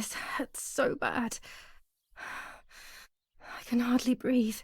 This hurts so bad. I can hardly breathe.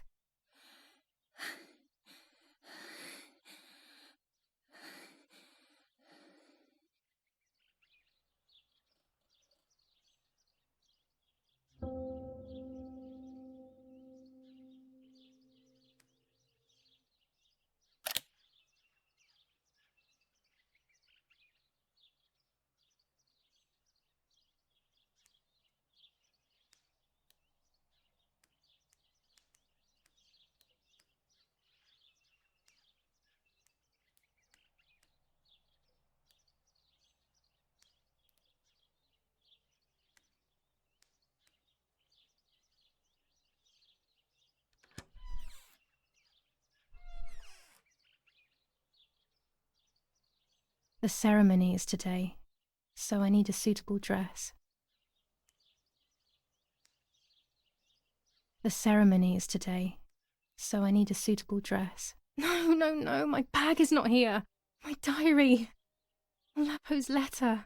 The ceremony is today, so I need a suitable dress. The ceremony is today, so I need a suitable dress. No, my bag is not here. My diary. Lapo's letter.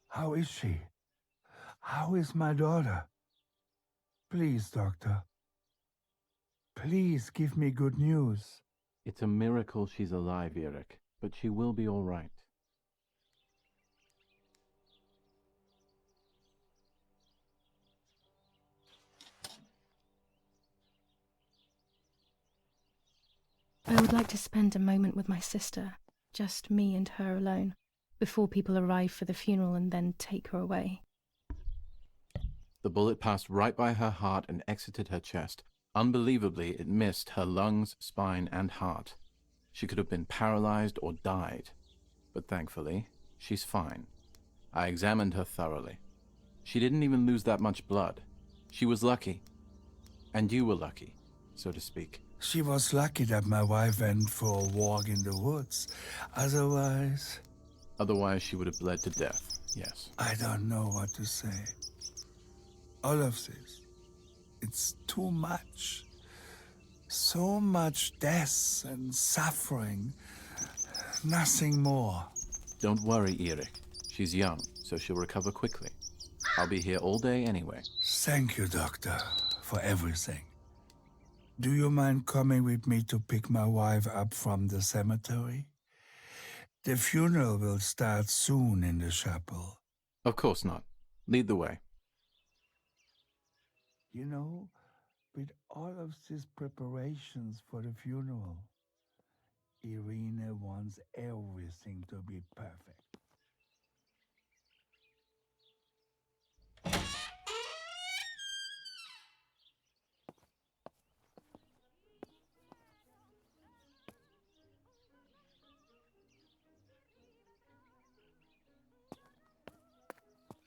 How is she? How is my daughter? Please, doctor. Please give me good news. It's a miracle she's alive, Eric, but she will be all right. I would like to spend a moment with my sister, just me and her alone, before people arrive for the funeral and then take her away. The bullet passed right by her heart and exited her chest. Unbelievably, it missed her lungs, spine, and heart. She could have been paralyzed or died. But thankfully, she's fine. I examined her thoroughly. She didn't even lose that much blood. She was lucky. And you were lucky, so to speak. She was lucky that my wife went for a walk in the woods. Otherwise, she would have bled to death, yes. I don't know what to say. All of this, it's too much. So much death and suffering. Nothing more. Don't worry, Eric. She's young, so she'll recover quickly. I'll be here all day anyway. Thank you, doctor, for everything. Do you mind coming with me to pick my wife up from the cemetery? The funeral will start soon in the chapel. Of course not. Lead the way. You know, with all of these preparations for the funeral, Irene wants everything to be perfect.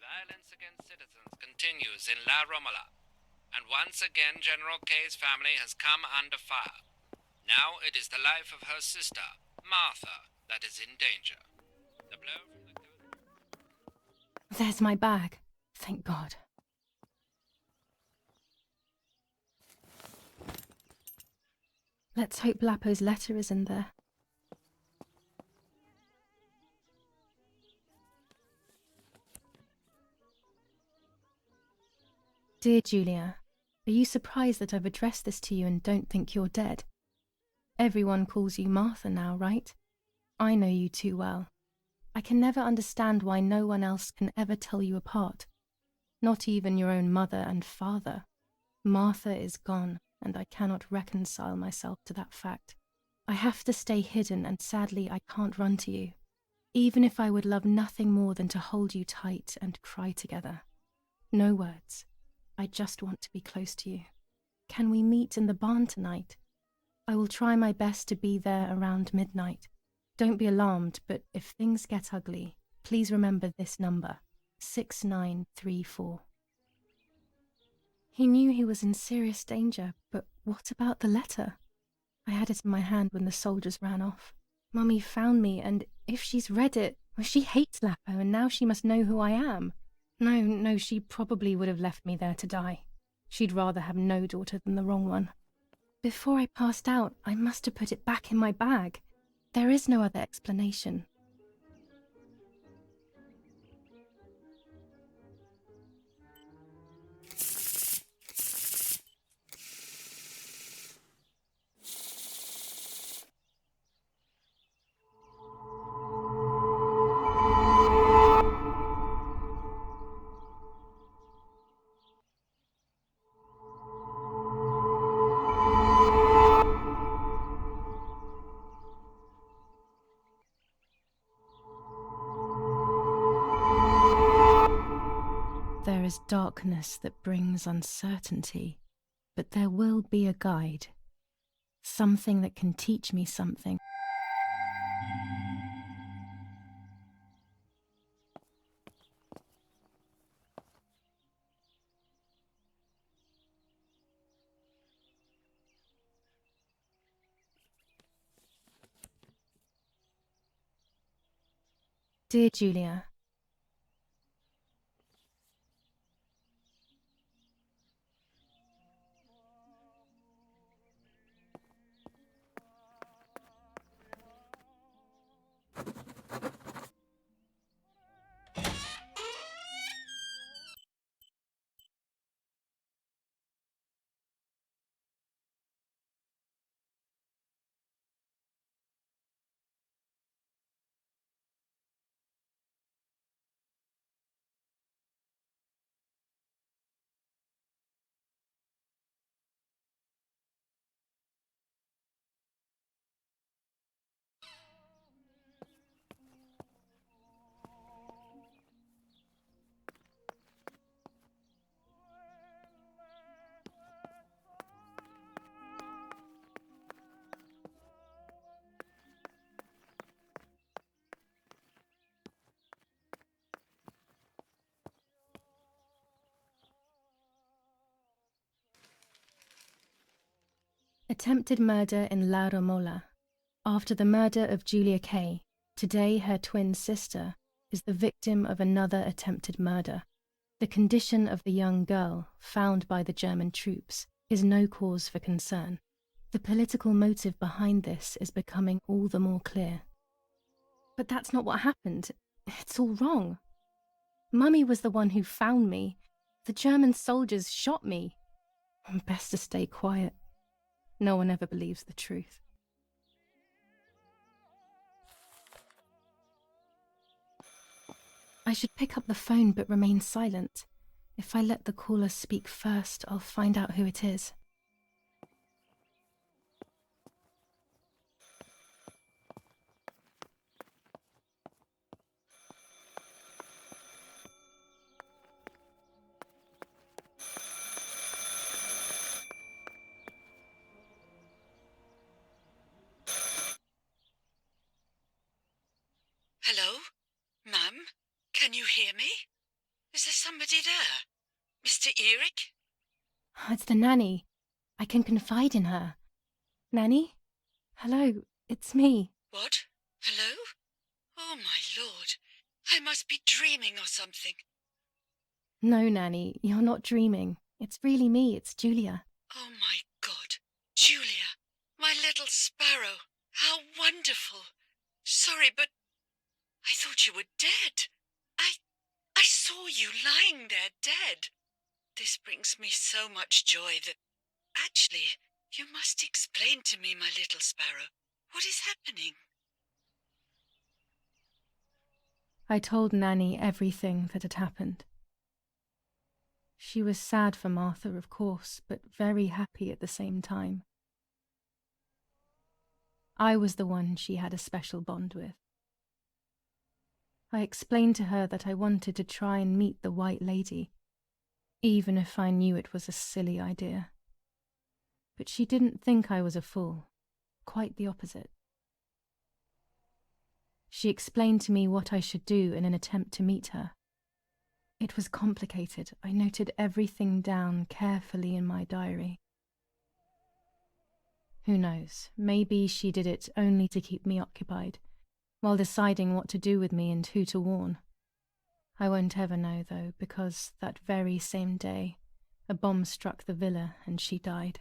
Violence against citizens continues in La Romola, and once again General K's family has come under fire. Now it is the life of her sister, Martha, that is in danger. The blow from the gun... There's my bag. Thank God. Let's hope Lapo's letter is in there. Dear Julia, are you surprised that I've addressed this to you and don't think you're dead? Everyone calls you Martha now, right? I know you too well. I can never understand why no one else can ever tell you apart. Not even your own mother and father. Martha is gone, and I cannot reconcile myself to that fact. I have to stay hidden, and sadly I can't run to you, even if I would love nothing more than to hold you tight and cry together. No words. I just want to be close to you. Can we meet in the barn tonight? I will try my best to be there around midnight. Don't be alarmed, but if things get ugly, please remember this number, 6934. He knew he was in serious danger, but what about the letter? I had it in my hand when the soldiers ran off. Mummy found me, and if she's read it, well, she hates Lapo, and now she must know who I am. No, she probably would have left me there to die. She'd rather have no daughter than the wrong one. Before I passed out, I must have put it back in my bag. There is no other explanation. There is darkness that brings uncertainty, but there will be a guide. Something that can teach me something. Dear Julia, attempted murder in La Romola. After the murder of Julia Kay, today her twin sister is the victim of another attempted murder. The condition of the young girl, found by the German troops, is no cause for concern. The political motive behind this is becoming all the more clear. But that's not what happened. It's all wrong. Mummy was the one who found me. The German soldiers shot me. Best to stay quiet. No one ever believes the truth. I should pick up the phone but remain silent. If I let the caller speak first, I'll find out who it is. Hello? Mum? Can you hear me? Is there somebody there? Mr. Eric? It's the nanny. I can confide in her. Nanny? Hello, it's me. What? Hello? Oh, my lord. I must be dreaming or something. No, Nanny, you're not dreaming. It's really me, it's Julia. Oh, my God. Julia, my little sparrow. How wonderful. Sorry, but I thought you were dead. I saw you lying there dead. This brings me so much joy that... Actually, you must explain to me, my little sparrow. What is happening? I told Nanny everything that had happened. She was sad for Martha, of course, but very happy at the same time. I was the one she had a special bond with. I explained to her that I wanted to try and meet the White Lady, even if I knew it was a silly idea. But she didn't think I was a fool, quite the opposite. She explained to me what I should do in an attempt to meet her. It was complicated. I noted everything down carefully in my diary. Who knows, maybe she did it only to keep me occupied, while deciding what to do with me and who to warn. I won't ever know, though, because that very same day, a bomb struck the villa and she died.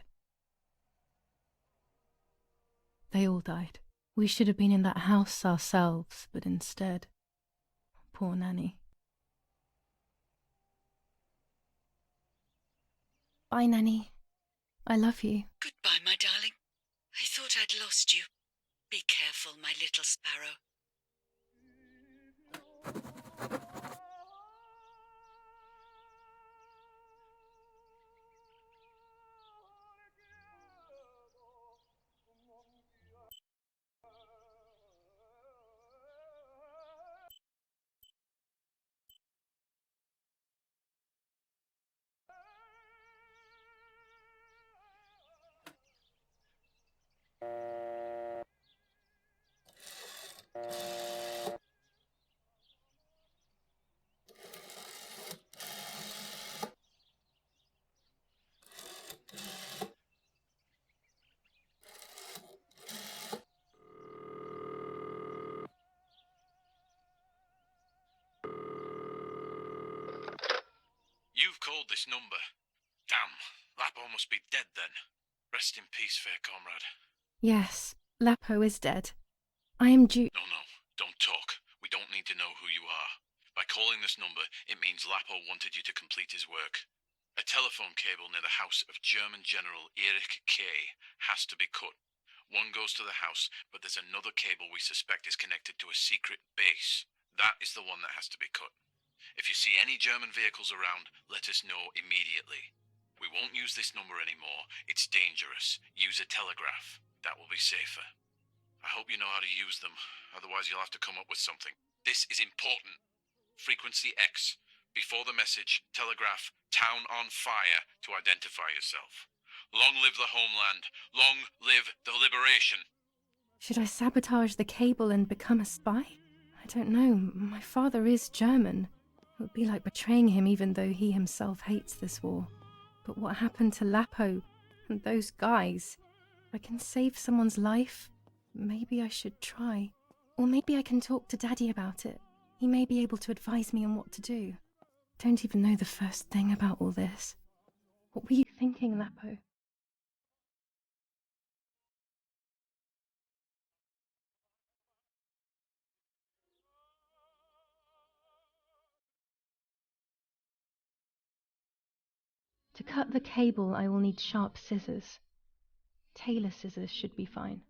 They all died. We should have been in that house ourselves, but instead, poor Nanny. Bye, Nanny. I love you. Goodbye, my darling. I thought I'd lost you. Be careful, my little sparrow. called this number. Damn, Lapo must be dead then. Rest in peace, fair comrade. Yes, Lapo is dead. I am due. No, don't talk. We don't need to know who you are. By calling this number, it means Lapo wanted you to complete his work. A telephone cable near the house of German General Erich Kay has to be cut. One goes to the house, but there's another cable we suspect is connected to a secret base. That is the one that has to be cut. If you see any German vehicles around, let us know immediately. We won't use this number anymore. It's dangerous. Use a telegraph. That will be safer. I hope you know how to use them. Otherwise, you'll have to come up with something. This is important. Frequency X. Before the message, telegraph "Town on fire" to identify yourself. Long live the homeland. Long live the liberation. Should I sabotage the cable and become a spy? I don't know. My father is German. It would be like betraying him even though he himself hates this war. But what happened to Lapo and those guys? If I can save someone's life, maybe I should try. Or maybe I can talk to Daddy about it. He may be able to advise me on what to do. Don't even know the first thing about all this. What were you thinking, Lapo? To cut the cable, I will need sharp scissors. Tailor scissors should be fine.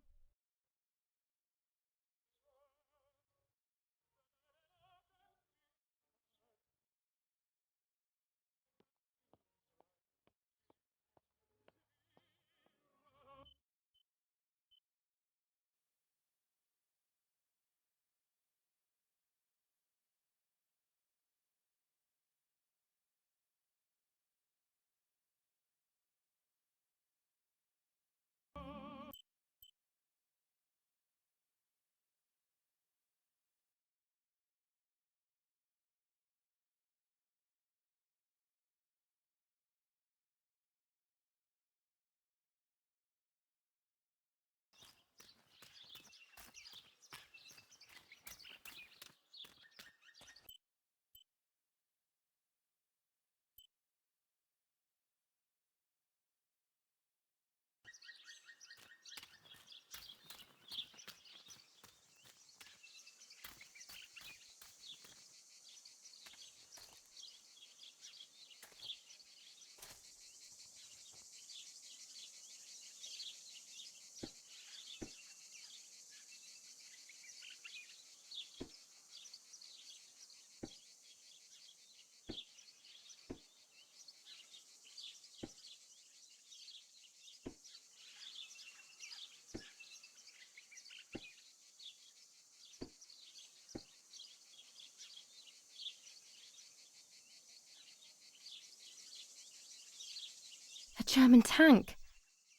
A German tank!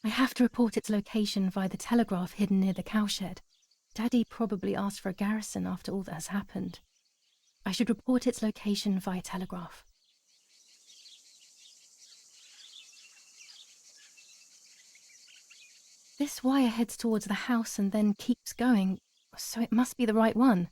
I have to report its location via the telegraph hidden near the cowshed. Daddy probably asked for a garrison after all that has happened. I should report its location via telegraph. This wire heads towards the house and then keeps going, so it must be the right one.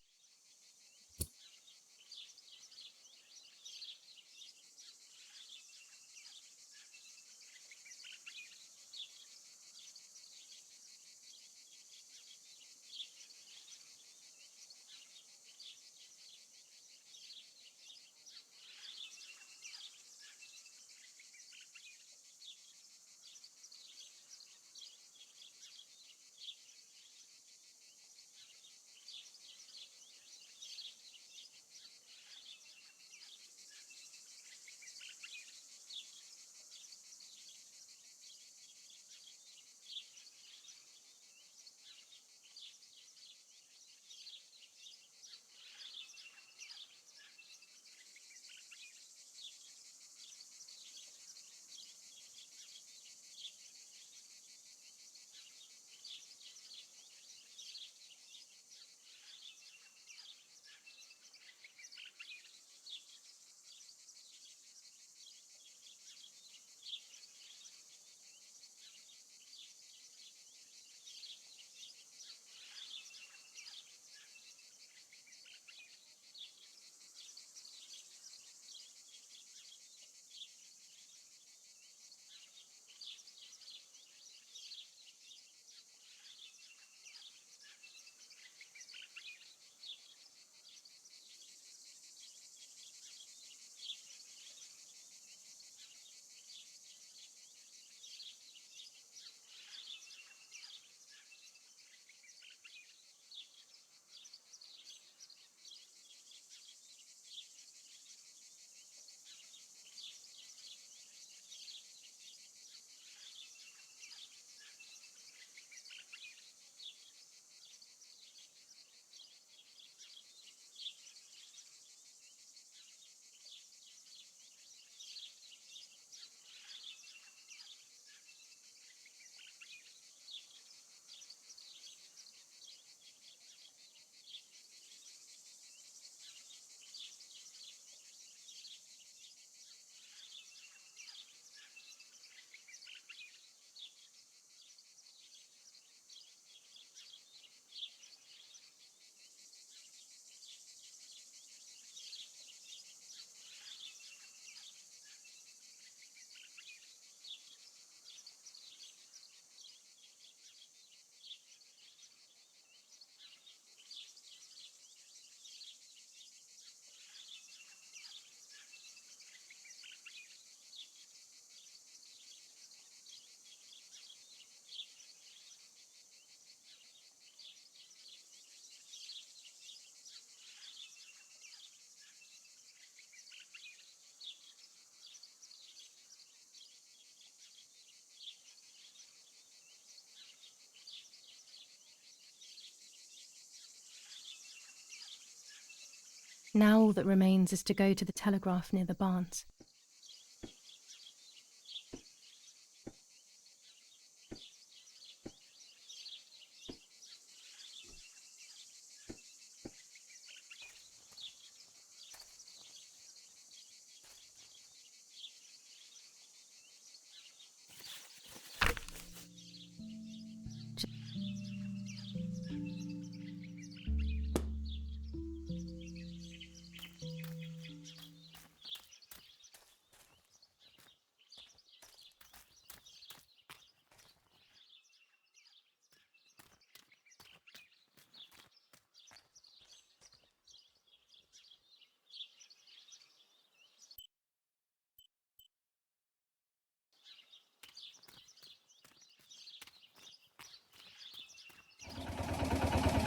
Now all that remains is to go to the telegraph near the barns.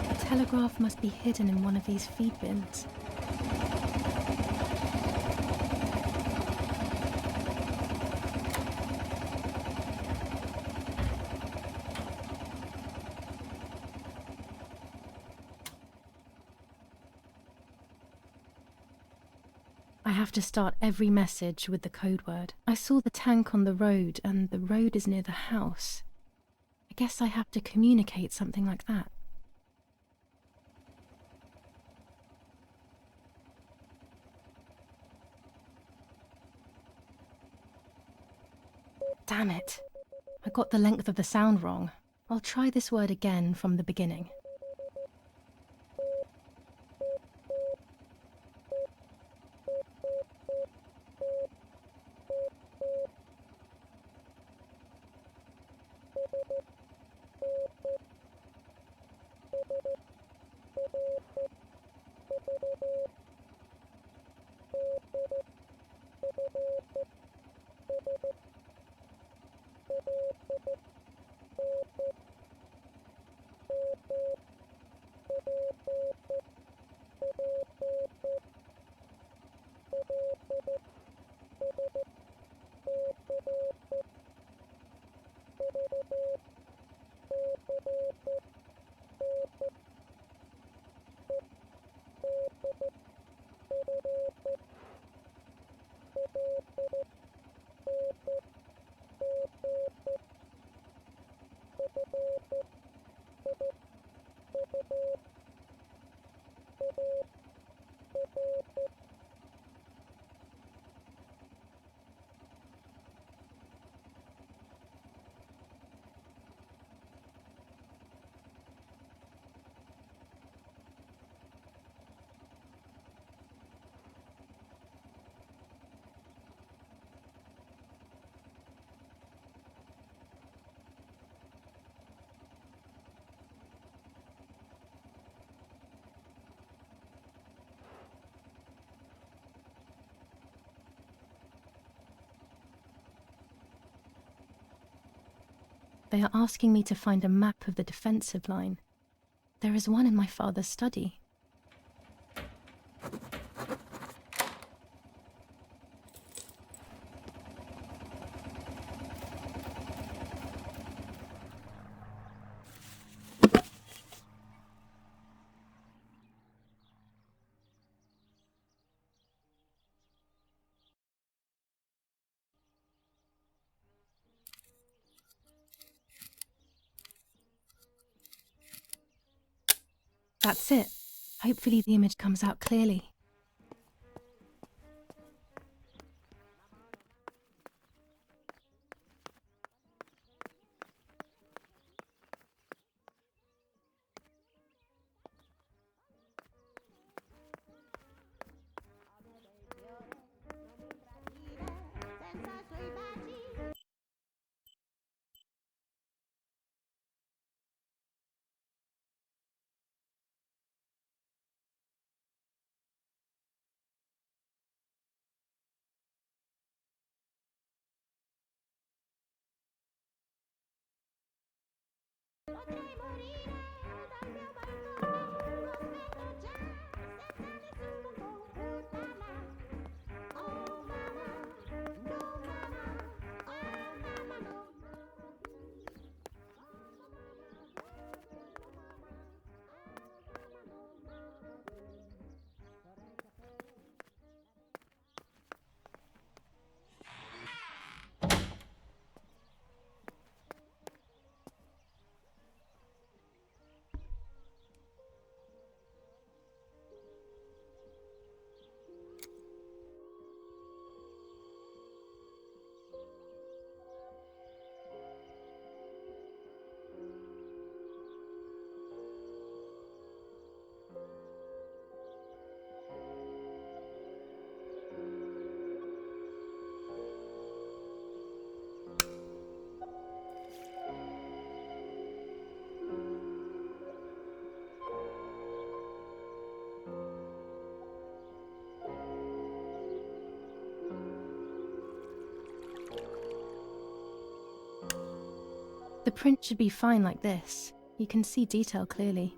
The telegraph must be hidden in one of these feed bins. I have to start every message with the code word. I saw the tank on the road, and the road is near the house. I guess I have to communicate something like that. Damn it. I got the length of the sound wrong. I'll try this word again from the beginning. They are asking me to find a map of the defensive line. There is one in my father's study. That's it. Hopefully the image comes out clearly. The print should be fine like this. You can see detail clearly.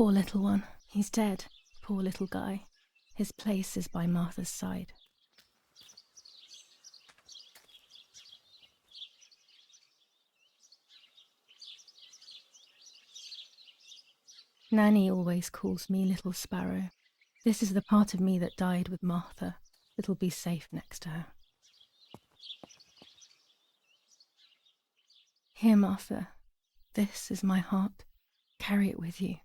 Poor little one. He's dead. Poor little guy. His place is by Martha's side. Nanny always calls me Little Sparrow. This is the part of me that died with Martha. It'll be safe next to her. Here, Martha. This is my heart. Carry it with you.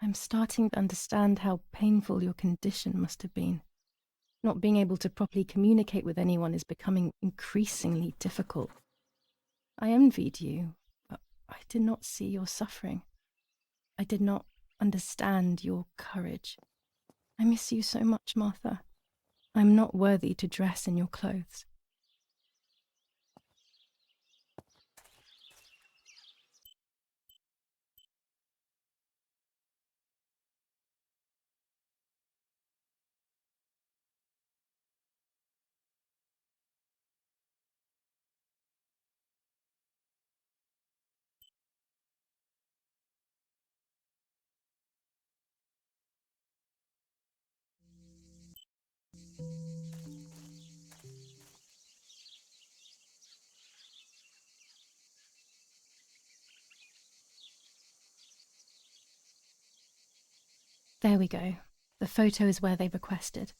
I'm starting to understand how painful your condition must have been. Not being able to properly communicate with anyone is becoming increasingly difficult. I envied you, but I did not see your suffering. I did not understand your courage. I miss you so much, Martha. I'm not worthy to dress in your clothes. There we go. The photo is where they requested.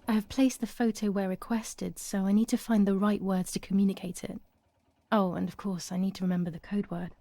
I have placed the photo where requested, so I need to find the right words to communicate it. Oh, and of course, I need to remember the code word.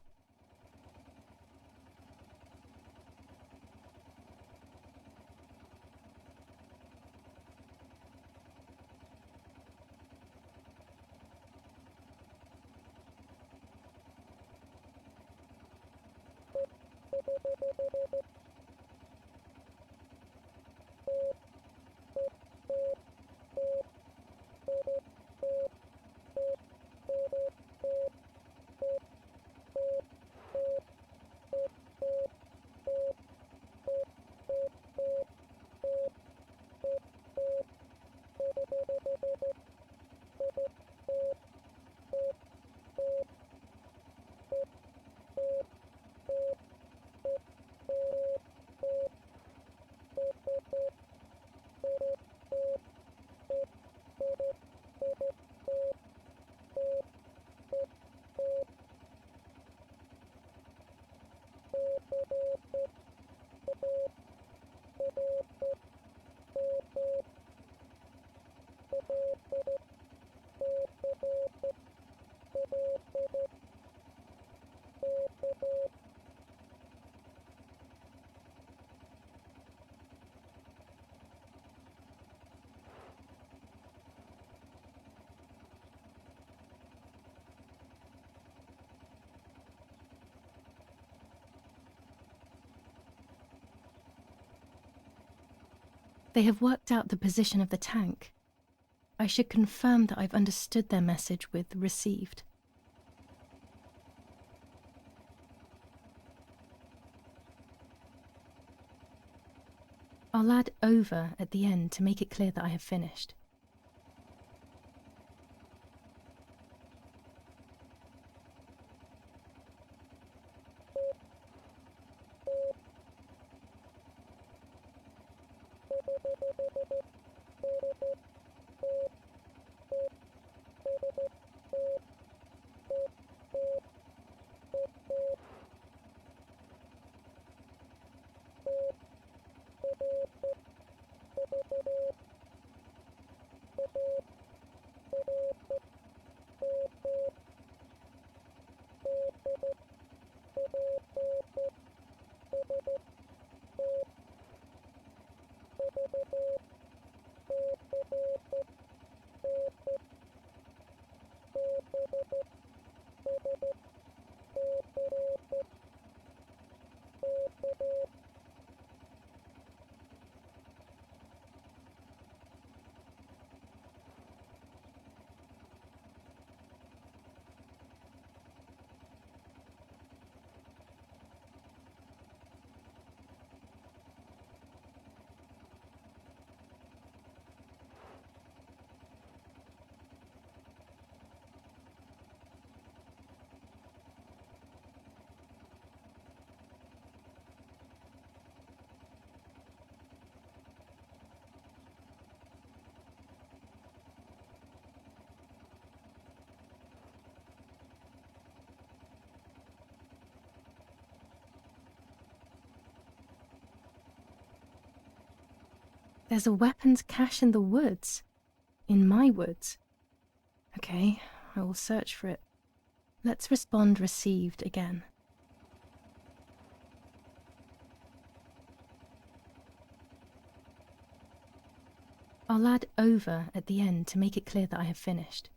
They have worked out the position of the tank. I should confirm that I've understood their message with received. I'll add over at the end to make it clear that I have finished. There's a weapons cache in the woods. In my woods. Okay, I will search for it. Let's respond received again. I'll add over at the end to make it clear that I have finished.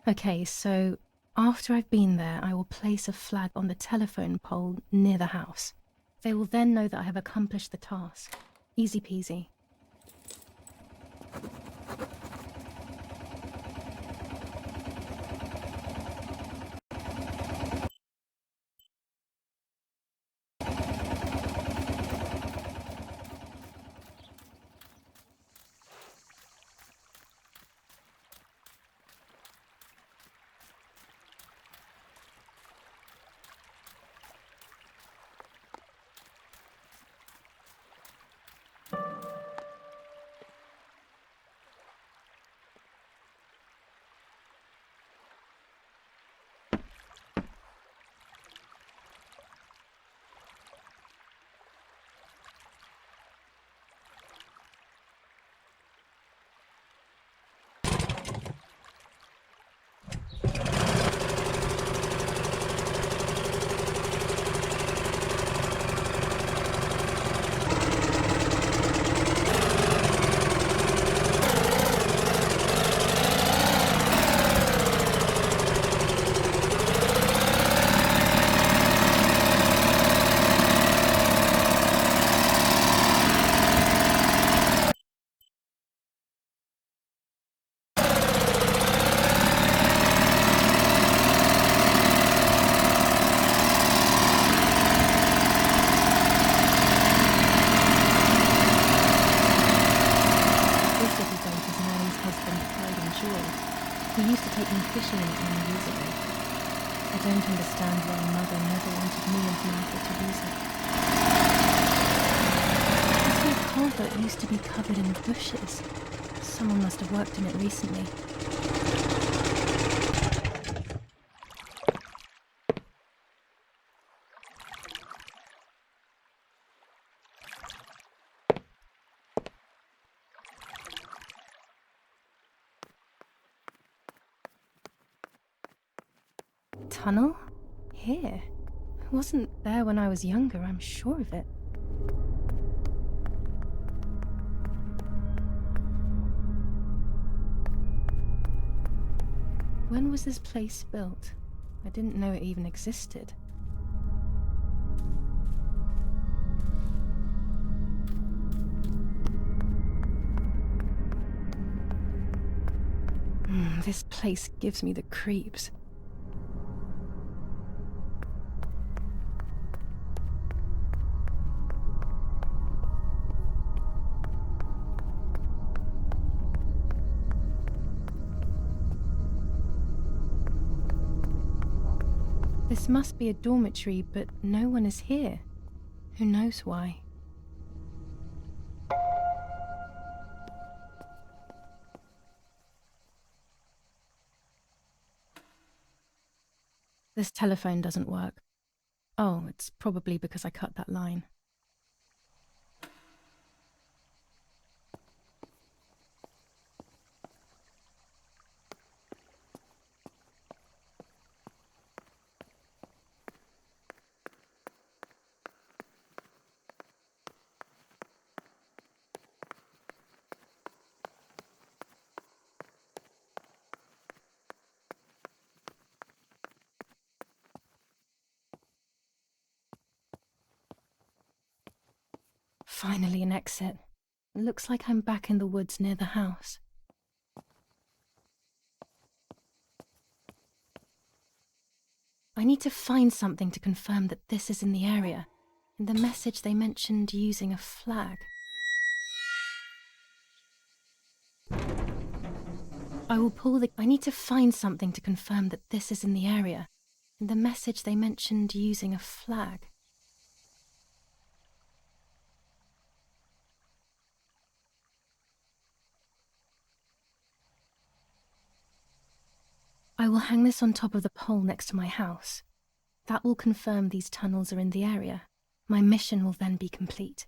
Okay, so after I've been there, I will place a flag on the telephone pole near the house. They will then know that I have accomplished the task. Easy peasy. machine many years ago. I don't understand why Mother never wanted me and Martha to use it. This culvert used to be covered in bushes. Someone must have worked in it recently. Tunnel? Here? It wasn't there when I was younger, I'm sure of it. When was this place built? I didn't know it even existed. This place gives me the creeps. This must be a dormitory, but no one is here. Who knows why? This telephone doesn't work. Oh, it's probably because I cut that line. Finally an exit. It looks like I'm back in the woods near the house. I need to find something to confirm that this is in the area. In the message they mentioned using a flag. I need to find something to confirm that this is in the area. In the message they mentioned using a flag. I will hang this on top of the pole next to my house. That will confirm these tunnels are in the area. My mission will then be complete.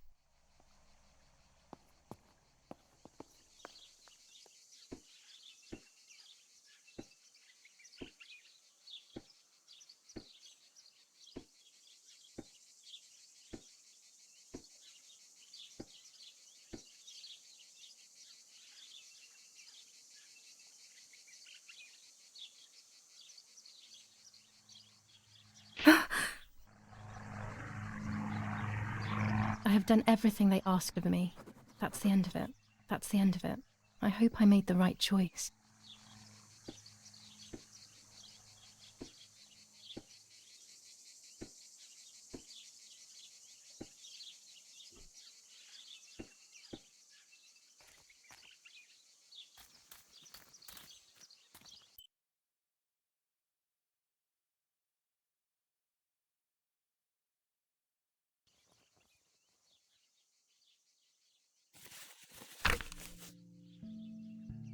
I have done everything they asked of me. That's the end of it. That's the end of it. I hope I made the right choice.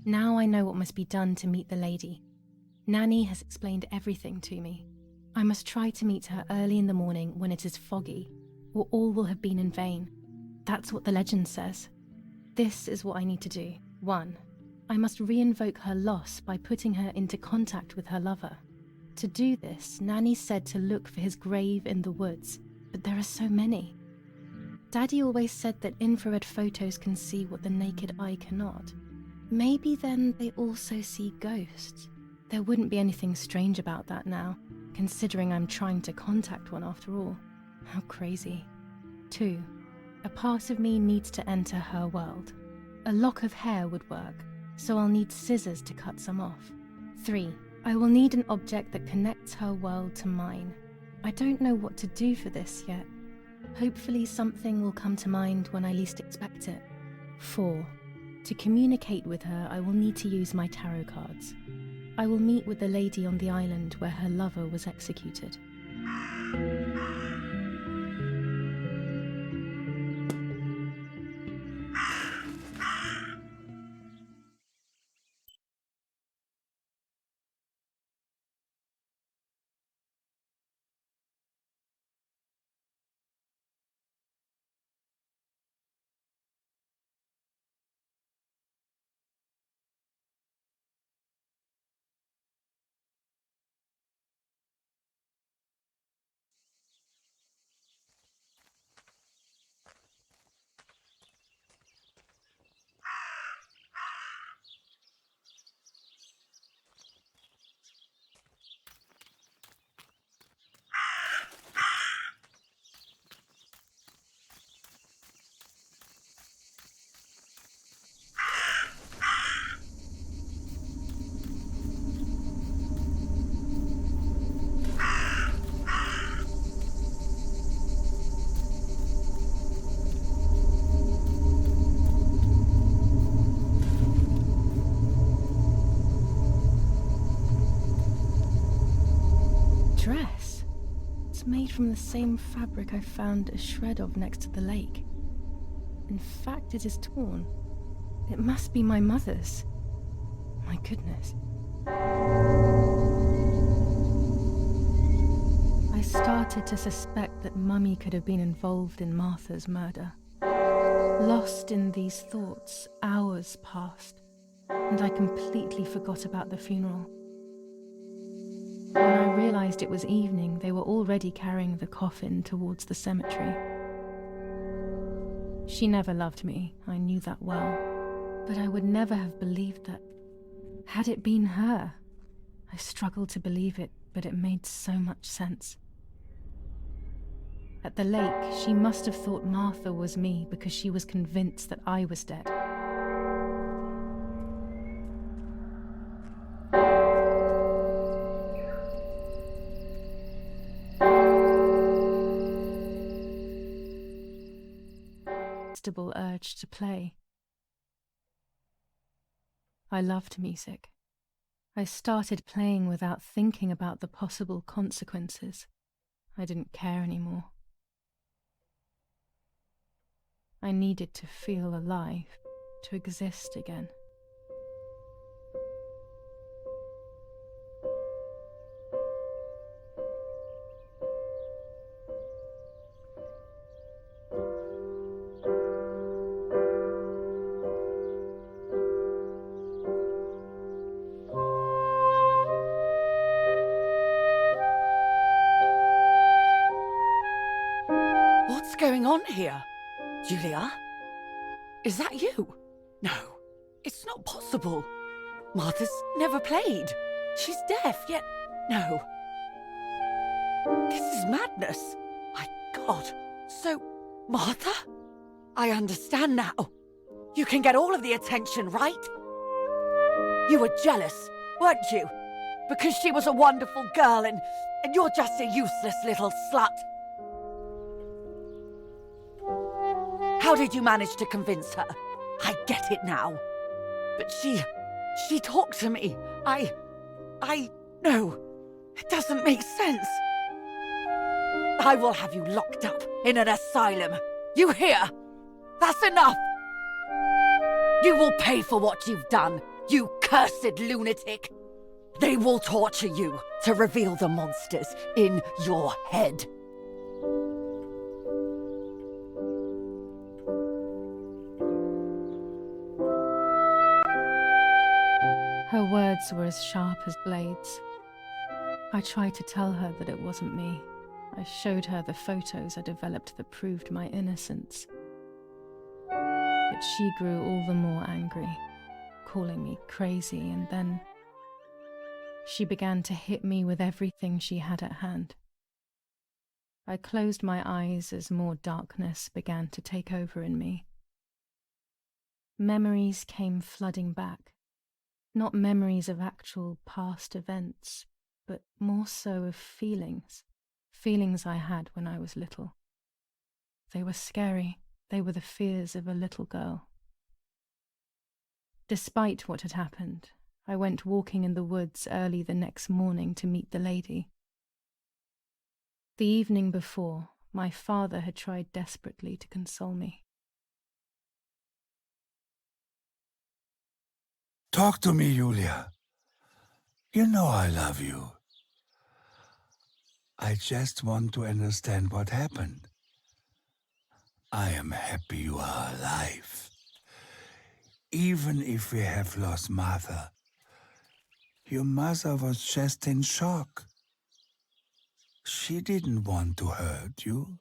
Now I know what must be done to meet the lady. Nanny has explained everything to me. I must try to meet her early in the morning when it is foggy, or all will have been in vain. That's what the legend says. This is what I need to do. 1. I must re-invoke her loss by putting her into contact with her lover. To do this, Nanny said to look for his grave in the woods, but there are so many. Daddy always said that infrared photos can see what the naked eye cannot. Maybe then they also see ghosts. There wouldn't be anything strange about that now, considering I'm trying to contact one after all. How crazy. 2. A part of me needs to enter her world. A lock of hair would work, so I'll need scissors to cut some off. 3. I will need an object that connects her world to mine. I don't know what to do for this yet. Hopefully something will come to mind when I least expect it. 4. To communicate with her, I will need to use my tarot cards. I will meet with the lady on the island where her lover was executed. Dress? It's made from the same fabric I found a shred of next to the lake. In fact, it is torn. It must be my mother's. My goodness. I started to suspect that Mummy could have been involved in Martha's murder. Lost in these thoughts, hours passed, and I completely forgot about the funeral. When I realized it was evening, they were already carrying the coffin towards the cemetery. She never loved me, I knew that well, but I would never have believed that. Had it been her? I struggled to believe it, but it made so much sense. At the lake, she must have thought Martha was me because she was convinced that I was dead. Irresistible urge to play. I loved music. I started playing without thinking about the possible consequences. I didn't care anymore. I needed to feel alive, to exist again. What's going on here? Julia? Is that you? No, it's not possible. Martha's never played. She's deaf, yet no. This is madness. My God. So, Martha? I understand now. You can get all of the attention, right? You were jealous, weren't you? Because she was a wonderful girl and you're just a useless little slut. How did you manage to convince her? I get it now. But she talked to me. No, it doesn't make sense. I will have you locked up in an asylum. You hear? That's enough. You will pay for what you've done, you cursed lunatic. They will torture you to reveal the monsters in your head. Her words were as sharp as blades. I tried to tell her that it wasn't me. I showed her the photos I developed that proved my innocence. But she grew all the more angry, calling me crazy, and then she began to hit me with everything she had at hand. I closed my eyes as more darkness began to take over in me. Memories came flooding back. Not memories of actual past events, but more so of feelings I had when I was little. They were scary. They were the fears of a little girl. Despite what had happened, I went walking in the woods early the next morning to meet the lady. The evening before, my father had tried desperately to console me. Talk to me, Julia. You know I love you. I just want to understand what happened. I am happy you are alive. Even if we have lost Martha, your mother was just in shock. She didn't want to hurt you.